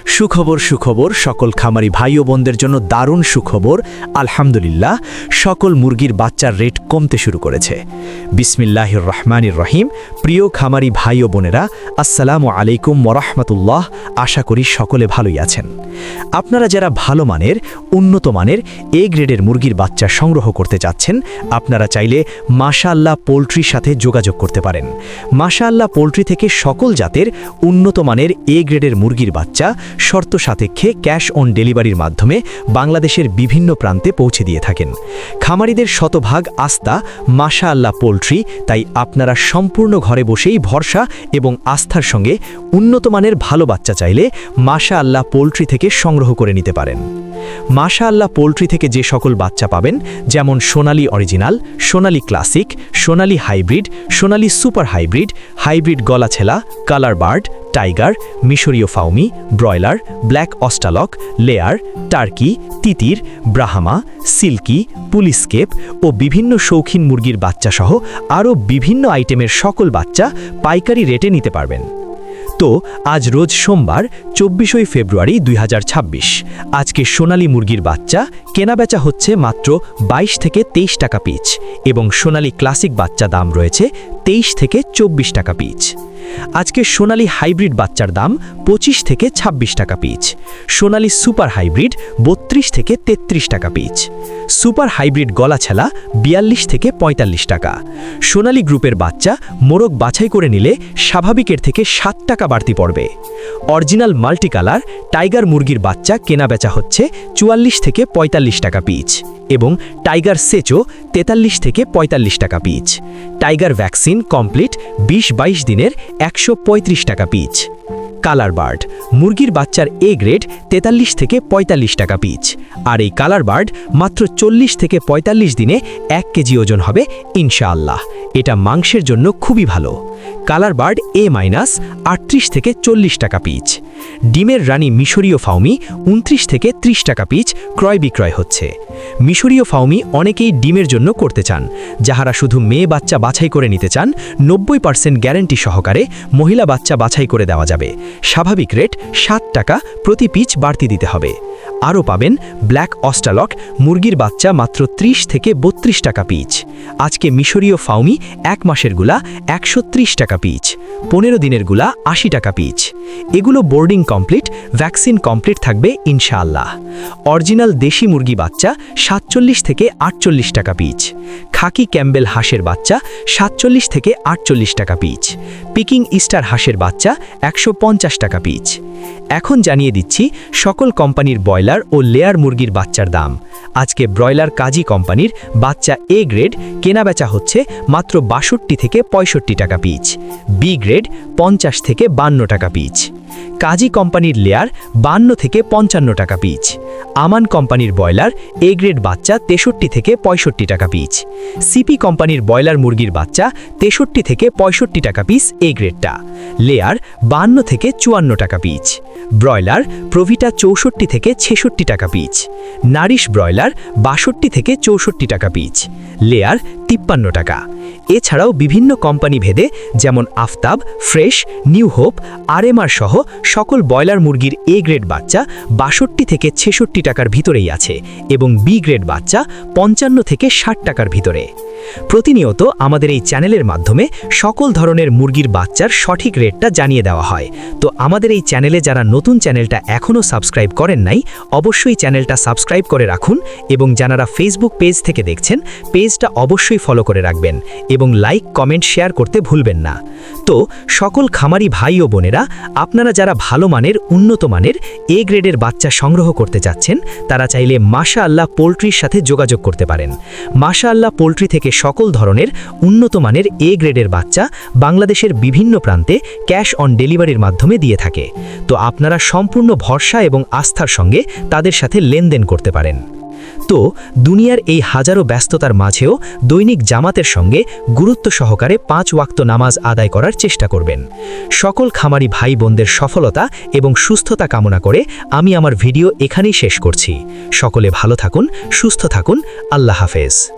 সুখবর সুখবর সকল খামারি ভাই ও বোনদের জন্য দারুণ সুখবর। আলহামদুলিল্লাহ, সকল মুরগির বাচ্চার রেট কমতে শুরু করেছে। বিসমিল্লাহির রহমানির রহিম। প্রিয় খামারি ভাই ও বোনেরা, আসসালামু আলাইকুম ওয়ারাহমাতুল্লাহ। আশা করি সকলে ভালোই আছেন। আপনারা যারা ভালো মানের, উন্নত মানের এ গ্রেডের মুরগির বাচ্চা সংগ্রহ করতে চাচ্ছেন, আপনারা চাইলে মাশাআল্লাহ পোলট্রির সাথে যোগাযোগ করতে পারেন। মাশাআল্লাহ পোলট্রি থেকে সকল জাতের উন্নত মানের এ গ্রেডের মুরগির বাচ্চা শর্ত সাপেক্ষে ক্যাশ অন ডেলিভারির মাধ্যমে বাংলাদেশের বিভিন্ন প্রান্তে পৌঁছে দিয়ে থাকেন। খামারিদের শতভাগ আস্থা মাশাআল্লাহ পোলট্রি, তাই আপনারা সম্পূর্ণ ঘরে বসেই ভরসা এবং আস্থার সঙ্গে উন্নত মানের ভালো বাচ্চা চাইলে মাশাআল্লাহ পোলট্রি থেকে সংগ্রহ করে নিতে পারেন। মাশাআল্লাহ পোলট্রি থেকে যে সকল বাচ্চা পাবেন, যেমন Sonali original, Sonali classic, Sonali hybrid, Sonali super hybrid, hybrid গলাছেলা, কালার বার্ড, টাইগার, মিশরীয় Fayoumi, broiler, black australorp, layer, turkey, তিতির, ব্রাহ্মা, সিল্কি, পুলিস্কেপ ও বিভিন্ন শৌখিন মুরগির বাচ্চাসহ আরও বিভিন্ন আইটেমের সকল বাচ্চা পাইকারি রেটে নিতে পারবেন। তো আজ রোজ সোমবার 24 ফেব্রুয়ারি 2026। আজকে সোনালী মুরগির বাচ্চা কেনাবেচা হচ্ছে মাত্র 22 থেকে 23 টাকা পিচ এবং সোনালী ক্লাসিক বাচ্চা দাম রয়েছে 23 থেকে 24 টাকা পিচ। আজকে সোনালী হাইব্রিড বাচ্চার দাম 25 থেকে 26 টাকা পিচ, সোনালী সুপার হাইব্রিড 32 থেকে 33 টাকা পিচ, সুপার হাইব্রিড গলাছেলা 42 থেকে 45 টাকা। সোনালী গ্রুপের বাচ্চা মোরগ বাছাই করে নিলে স্বাভাবিকের থেকে 7 টাকা বাড়তি পড়বে। অরিজিনাল মাল্টি কালার টাইগার মুরগির বাচ্চা কেনাবেচা হচ্ছে 44 থেকে 45 টাকা পিচ এবং টাইগার সেচো 43 থেকে 45 টাকা পিচ। টাইগার ভ্যাকসিন কমপ্লিট 20-22 দিনের 135 টাকা পিচ। কালার বার্ড মুরগির বাচ্চার এ গ্রেড 43 থেকে 45 টাকা পিচ, আর এই কালার বার্ড মাত্র 40 থেকে 45 দিনে 1 কেজি ওজন হবে ইনশাআল্লাহ। এটা মাংসের জন্য খুবই ভালো। কালার বার্ড A- 38 থেকে 40 টাকা পিচ। ডিমের রানী মিশরীয় ফাউমি 29 থেকে 30 টাকা পিচ ক্রয় বিক্রয় হচ্ছে। মিশরীয় ফাউমি অনেকেই ডিমের জন্য করতে চান, যাহারা শুধু মেয়ে বাচ্চা বাছাই করে নিতে চান 90% গ্যারান্টি সহকারে মহিলা বাচ্চা বাছাই করে দেওয়া যাবে। স্বাভাবিক রেট 7 টাকা প্রতি পিচ বাড়তি দিতে হবে। আরও পাবেন ব্ল্যাক অস্টালক মুরগির বাচ্চা মাত্র 30 থেকে 32 টাকা পিচ। আজকে মিশরীয় ফাউমি 1 মাসেরগুলা 130 টাকা পিচ, 15 দিনেরগুলা 80 টাকা পিচ। এগুলো বোর্ডিং কমপ্লিট, ভ্যাকসিন কমপ্লিট থাকবে ইনশাআল্লাহ। অরিজিনাল দেশি মুরগি বাচ্চা 47 থেকে 48 টাকা পিচ। খাকি ক্যাম্বেল হাঁসের বাচ্চা 47 থেকে 48 টাকা পিচ। পিকিং ইস্টার হাঁসের বাচ্চা 150 টাকা পিচ। এখন জানিয়ে দিচ্ছি সকল কোম্পানির ব্রয়লার ও লেয়ার মুরগির বাচ্চার দাম। আজকে ব্রয়লার কাজী কোম্পানির বাচ্চা এ গ্রেড কেনাবেচা হচ্ছে মাত্র 62 থেকে 65 টাকা পিচ, বি গ্রেড 50 থেকে 52 টাকা পিচ। কাজী কোম্পানির লেয়ার 52 থেকে 55 টাকা পিচ। আমান কোম্পানির ব্রয়লার এ গ্রেড বাচ্চা 63 থেকে 65 টাকা পিচ। সিপি কোম্পানির ব্রয়লার মুরগির বাচ্চা 63 থেকে 65 টাকা পিস এ গ্রেডটা। লেয়ার 52 থেকে 54 টাকা পিচ। ব্রয়লার প্রভিটা 64 থেকে 66 টাকা পিচ। নারিশ ব্রয়লার 62 থেকে 64 টাকা পিচ। লেয়ার 53 টাকা। এছাড়াও বিভিন্ন কোম্পানি ভেদে যেমন আফতাব, ফ্রেশ, নিউ হোপ, আরএমআর সহ সকল ব্রয়লার মুরগির এ গ্রেড বাচ্চা 62 থেকে 66 টাকার ভিতরেই আছে এবং বি গ্রেড বাচ্চা 55 থেকে 60 টাকার ভিতরে। প্রতিনিয়ত আমাদের এই চ্যানেলের মাধ্যমে সকল ধরনের মুরগির বাচ্চার সঠিক রেটটা জানিয়ে দেওয়া হয়। তো আমাদের এই চ্যানেলে যারা নতুন চ্যানেলটা এখনও সাবস্ক্রাইব করেন নাই, অবশ্যই চ্যানেলটা সাবস্ক্রাইব করে রাখুন এবং যারা ফেসবুক পেজ থেকে দেখছেন, পেজটা অবশ্যই ফলো করে রাখবেন এবং লাইক, কমেন্ট, শেয়ার করতে ভুলবেন না। তো সকল খামারি ভাই ও বোনেরা, আপনারা যারা ভালো মানের, উন্নত মানের এ গ্রেডের বাচ্চা সংগ্রহ করতে চাচ্ছেন, তারা চাইলে মাশাআল্লাহ পোলট্রির সাথে যোগাযোগ করতে পারেন। মাশাআল্লাহ পোলট্রি থেকে সকল ধরনের উন্নত মানের এ গ্রেডের বাচ্চা বাংলাদেশের বিভিন্ন প্রান্তে ক্যাশ অন ডেলিভারির মাধ্যমে দিয়ে থাকে। তো আপনারা সম্পূর্ণ ভরসা এবং আস্থার সঙ্গে তাদের সাথে লেনদেন করতে পারেন। তো দুনিয়ার এই হাজারো ব্যস্ততার মাঝেও দৈনিক জামাতের সঙ্গে গুরুত্ব সহকারে 5 ওয়াক্ত নামাজ আদায় করার চেষ্টা করবেন। সকল খামারি ভাই বোনদের সফলতা এবং সুস্থতা কামনা করে আমি আমার ভিডিও এখানেই শেষ করছি। সকলে ভালো থাকুন, সুস্থ থাকুন। আল্লাহ হাফেজ।